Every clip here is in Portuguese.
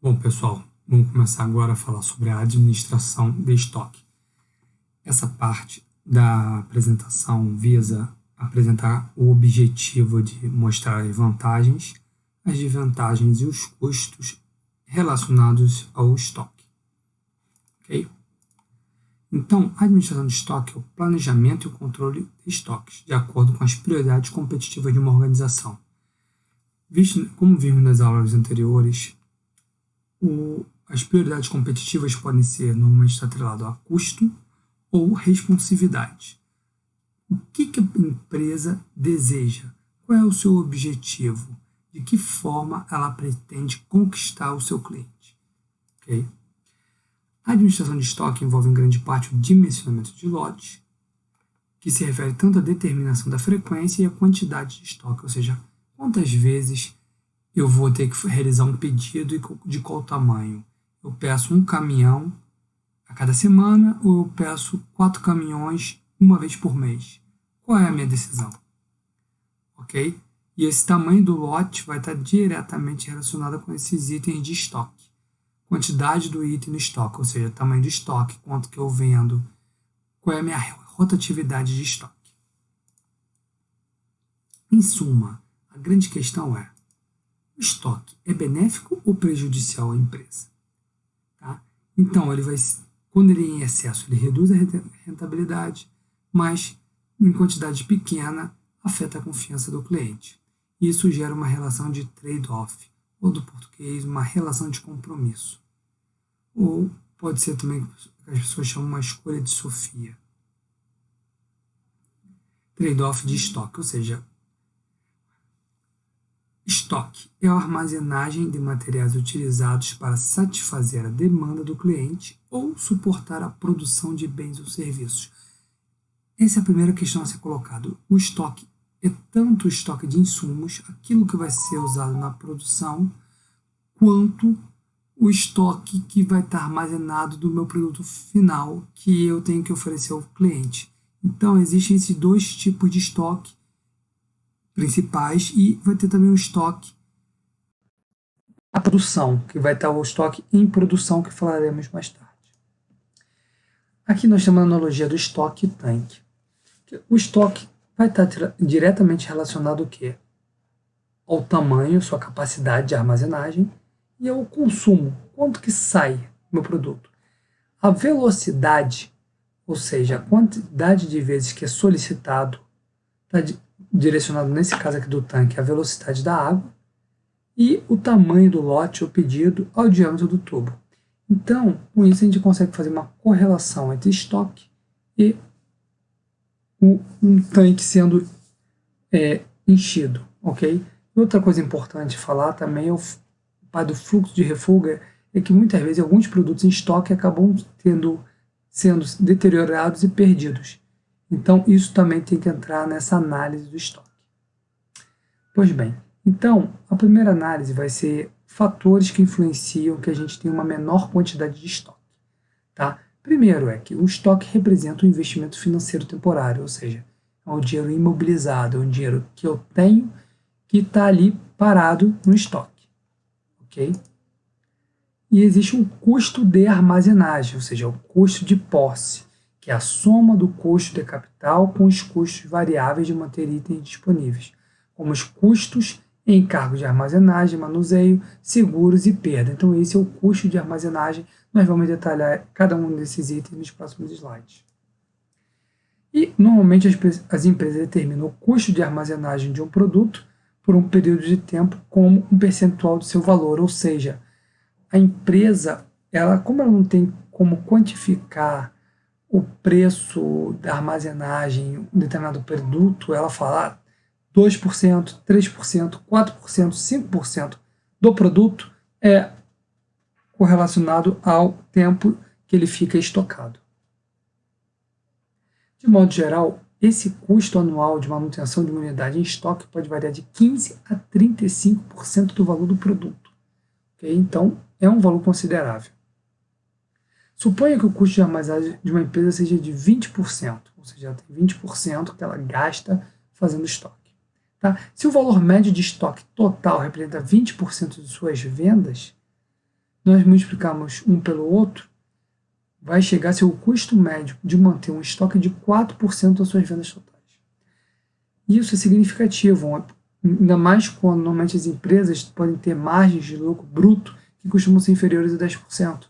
Bom, pessoal, vamos começar agora a falar sobre a administração de estoque. Essa parte da apresentação visa apresentar o objetivo de mostrar as vantagens, as desvantagens e os custos relacionados ao estoque. Ok? Então, a administração de estoque é o planejamento e o controle de estoques, de acordo com as prioridades competitivas de uma organização. Como vimos nas aulas anteriores, as prioridades competitivas podem ser normalmente atreladas a custo ou responsividade. O que a empresa deseja? Qual é o seu objetivo? De que forma ela pretende conquistar o seu cliente? Okay? A administração de estoque envolve em grande parte o dimensionamento de lotes, que se refere tanto à determinação da frequência e à quantidade de estoque, ou seja, quantas vezes eu vou ter que realizar um pedido e de qual tamanho. Eu peço um caminhão a cada semana ou eu peço 4 caminhões uma vez por mês. Qual é a minha decisão? Ok? E esse tamanho do lote vai estar diretamente relacionado com esses itens de estoque. Quantidade do item no estoque, ou seja, tamanho do estoque, quanto que eu vendo, qual é a minha rotatividade de estoque. Em suma, a grande questão é: o estoque é benéfico ou prejudicial à empresa? Tá? Então, quando ele é em excesso, ele reduz a rentabilidade, mas em quantidade pequena, afeta a confiança do cliente. Isso gera uma relação de trade-off, ou do português, uma relação de compromisso. Ou pode ser também o que as pessoas chamam uma escolha de Sofia. Trade-off de estoque, ou seja, estoque é a armazenagem de materiais utilizados para satisfazer a demanda do cliente ou suportar a produção de bens ou serviços. Essa é a primeira questão a ser colocada. O estoque é tanto o estoque de insumos, aquilo que vai ser usado na produção, quanto o estoque que vai estar armazenado do meu produto final que eu tenho que oferecer ao cliente. Então, existem esses dois tipos de estoque principais e vai ter também o estoque a produção, que vai estar o estoque em produção, que falaremos mais tarde. Aqui nós temos a analogia do estoque e tanque. O estoque vai estar diretamente relacionado ao quê? Ao tamanho, sua capacidade de armazenagem e ao consumo, quanto que sai do meu produto. A velocidade, ou seja, a quantidade de vezes que é solicitado, está direcionado nesse caso aqui do tanque à velocidade da água e o tamanho do lote ou pedido ao diâmetro do tubo. Então, com isso a gente consegue fazer uma correlação entre estoque e um tanque sendo enchido, ok? E outra coisa importante falar também é o pai do fluxo de refuga, é que muitas vezes alguns produtos em estoque acabam sendo deteriorados e perdidos. Então, isso também tem que entrar nessa análise do estoque. Pois bem, então, a primeira análise vai ser fatores que influenciam que a gente tenha uma menor quantidade de estoque. Tá? Primeiro é que o estoque representa um investimento financeiro temporário, ou seja, é um dinheiro imobilizado, é um dinheiro que eu tenho que está ali parado no estoque. Ok? E existe um custo de armazenagem, ou seja, o custo de posse, que é a soma do custo de capital com os custos variáveis de manter itens disponíveis, como os custos em encargos de armazenagem, manuseio, seguros e perda. Então esse é o custo de armazenagem. Nós vamos detalhar cada um desses itens nos próximos slides. E normalmente as empresas determinam o custo de armazenagem de um produto por um período de tempo como um percentual do seu valor, ou seja, a empresa, como ela não tem como quantificar o preço da armazenagem em um determinado produto, ela fala 2%, 3%, 4%, 5% do produto é correlacionado ao tempo que ele fica estocado. De modo geral, esse custo anual de manutenção de uma unidade em estoque pode variar de 15% a 35% do valor do produto. Okay? Então, é um valor considerável. Suponha que o custo de armazenagem de uma empresa seja de 20%, ou seja, ela tem 20% que ela gasta fazendo estoque. Tá? Se o valor médio de estoque total representa 20% de suas vendas, nós multiplicamos um pelo outro, vai chegar a ser o custo médio de manter um estoque de 4% das suas vendas totais. Isso é significativo, ainda mais quando normalmente as empresas podem ter margens de lucro bruto que costumam ser inferiores a 10%.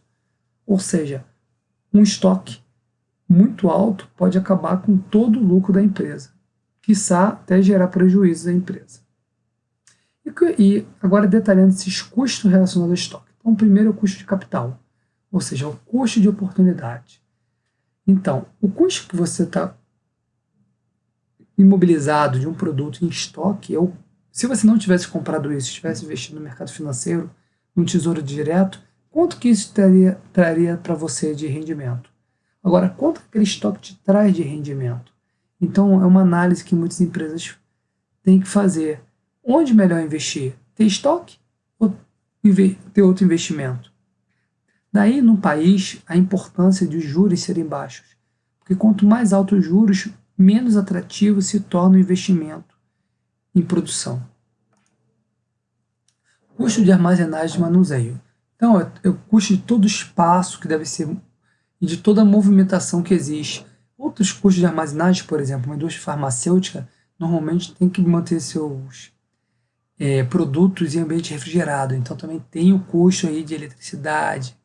Ou seja, um estoque muito alto pode acabar com todo o lucro da empresa, quiçá até gerar prejuízos à empresa. E agora detalhando esses custos relacionados ao estoque. Então, o primeiro é o custo de capital, ou seja, o custo de oportunidade. Então, o custo que você está imobilizado de um produto em estoque, se você não tivesse comprado isso, tivesse investido no mercado financeiro, no tesouro direto, quanto que isso traria para você de rendimento? Agora, quanto que aquele estoque te traz de rendimento? Então, é uma análise que muitas empresas têm que fazer. Onde melhor investir? Ter estoque ou ter outro investimento? Daí, no país, a importância de os juros serem baixos. Porque quanto mais altos os juros, menos atrativo se torna o investimento em produção. Custo de armazenagem e manuseio. Então, é o custo de todo o espaço que deve ser e de toda a movimentação que existe. Outros custos de armazenagem, por exemplo, uma indústria farmacêutica normalmente tem que manter seus produtos em ambiente refrigerado. Então, também tem o custo aí de eletricidade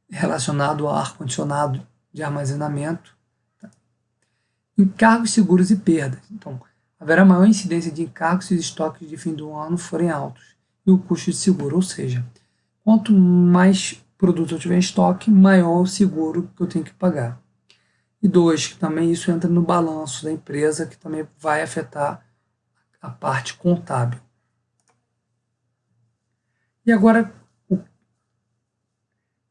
relacionado ao ar-condicionado de armazenamento. Encargos, seguros e perdas. Então, haverá maior incidência de encargos se os estoques de fim do ano forem altos. E o custo de seguro, ou seja, quanto mais produto eu tiver em estoque, maior o seguro que eu tenho que pagar. E dois, que também isso entra no balanço da empresa, que também vai afetar a parte contábil. E agora,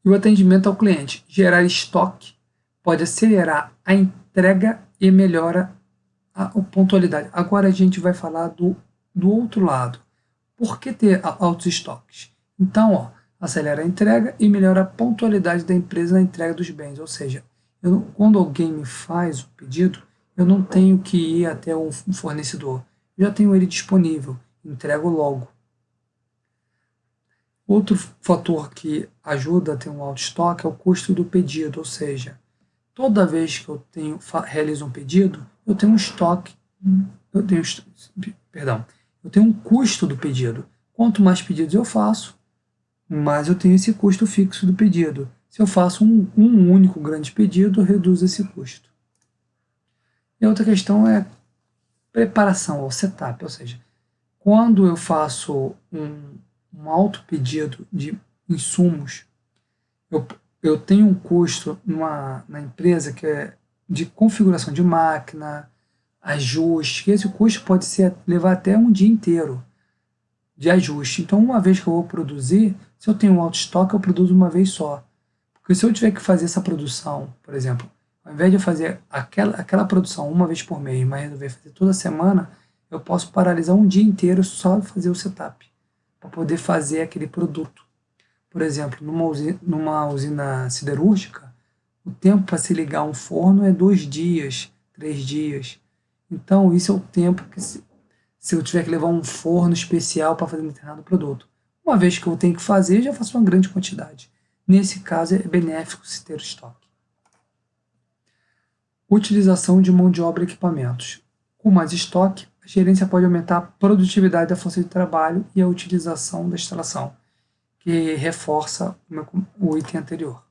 o atendimento ao cliente. Gerar estoque pode acelerar a entrega e melhora a pontualidade. Agora a gente vai falar do outro lado. Por que ter altos estoques? Então, acelera a entrega e melhora a pontualidade da empresa na entrega dos bens. Ou seja, quando alguém me faz o pedido, eu não tenho que ir até um fornecedor. Eu já tenho ele disponível, entrego logo. Outro fator que ajuda a ter um alto estoque é o custo do pedido, ou seja, toda vez que eu realizo um pedido, eu tenho um estoque, eu tenho um custo do pedido. Quanto mais pedidos eu faço, mais eu tenho esse custo fixo do pedido. Se eu faço um único grande pedido, eu reduzo esse custo. E a outra questão é preparação, ou setup, ou seja, quando eu faço um alto pedido de insumos, eu tenho um custo na empresa que é de configuração de máquina, ajuste, que esse custo pode levar até um dia inteiro de ajuste. Então, uma vez que eu vou produzir, se eu tenho um alto estoque, eu produzo uma vez só. Porque se eu tiver que fazer essa produção, por exemplo, ao invés de eu fazer aquela produção uma vez por mês, mas resolver fazer toda semana, eu posso paralisar um dia inteiro só fazer o setup, para poder fazer aquele produto. Por exemplo, numa usina siderúrgica, o tempo para se ligar um forno é 2 dias, 3 dias. Então, isso é o tempo que se eu tiver que levar um forno especial para fazer um determinado produto. Uma vez que eu tenho que fazer, já faço uma grande quantidade. Nesse caso, é benéfico se ter estoque. Utilização de mão de obra e equipamentos. Com mais estoque, a gerência pode aumentar a produtividade da força de trabalho e a utilização da instalação, que reforça o item anterior.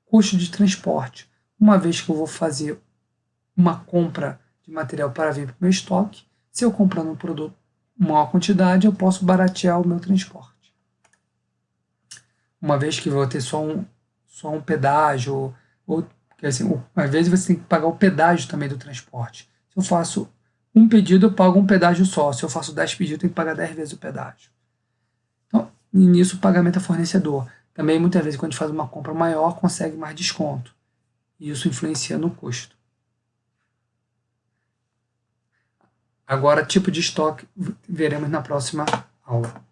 Custo de transporte. Uma vez que eu vou fazer uma compra de material para vir para o meu estoque, se eu comprando um produto em maior quantidade, eu posso baratear o meu transporte. Uma vez que eu vou ter só um pedágio, porque assim, às vezes você tem que pagar o pedágio também do transporte. Se eu faço um pedido, eu pago um pedágio só. Se eu faço 10 pedidos, eu tenho que pagar 10 vezes o pedágio. Então, e nisso o pagamento a fornecedor. Também, muitas vezes, quando a gente faz uma compra maior, consegue mais desconto. E isso influencia no custo. Agora, tipo de estoque, veremos na próxima aula.